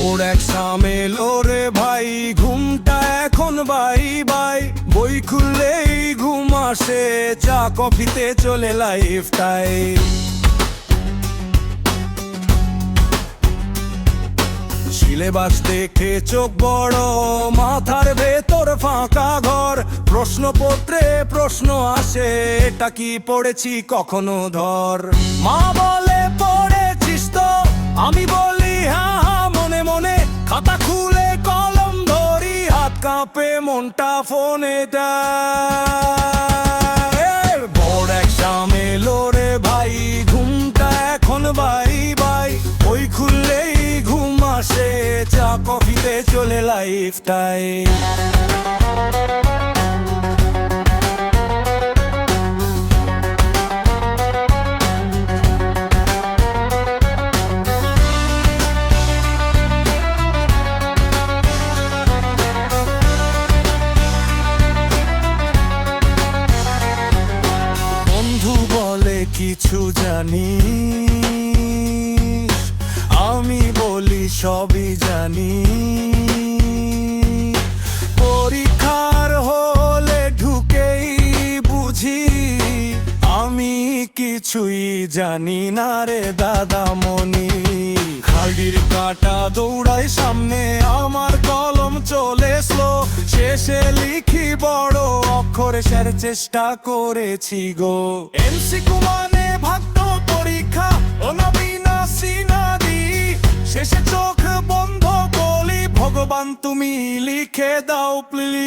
ওর এক সামেলো রে ভাই, ঘুমটা এখন বাই বাই। বই খুললেই ঘুম আসে, চা কফিতে চলে লাইফটাই। সিলেবাস দেখে চোখ বড়, মাথার ভেতর ফাঁকা ঘর। প্রশ্নপত্রে প্রশ্ন আসে, এটা কি পড়েছি কখনো ধর। মা বলে পড়েছিস তো, আমি বলি হ্যাঁ হ্যাঁ মনে মনে। খাতা খুলে কলম ধরি, হাত কাঁপে মনটা ফোনে দেয়। বড় এক সামেলো রে ভাই, ঘুমটা এখন বাই বাই। বই খুললেই ঘুম আসে, চা কফিতে চলে লাইফটাই। বন্ধু বলে কিছু জানিস, আমি বলি সবই জানি। পরীক্ষার হলে ঢুকেই বুঝি, আমি কিছুই জানি না রে দাদামণি। খাগির কাটা দৌড়ায় সামনে, আমার কলম চলে স্লো। শেষে লিখি বড় অক্ষরে, সের চেষ্টা করেছি গো। এমসিকিউ মানে ভাগ্য পরীক্ষা, অনাবিনা সিনাদি। শেষে চোখ বন্ধ বলি, ভগবান তুমি লিখে দাও প্লিজ।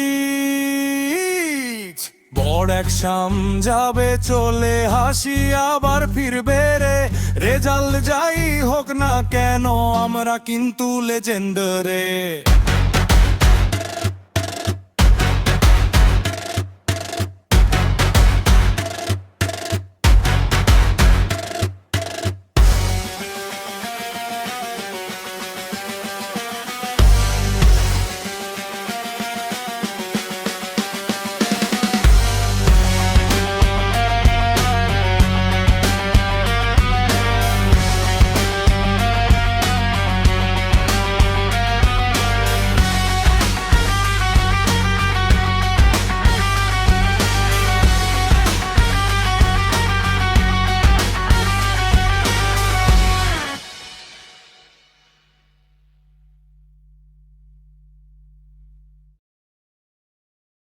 বড় এক শাম যাবে চলে, হাসি আবার ফিরবে রে। রেজাল্ট যাই হোক না কেন, আমরা কিন্তু লেজেন্ড রে।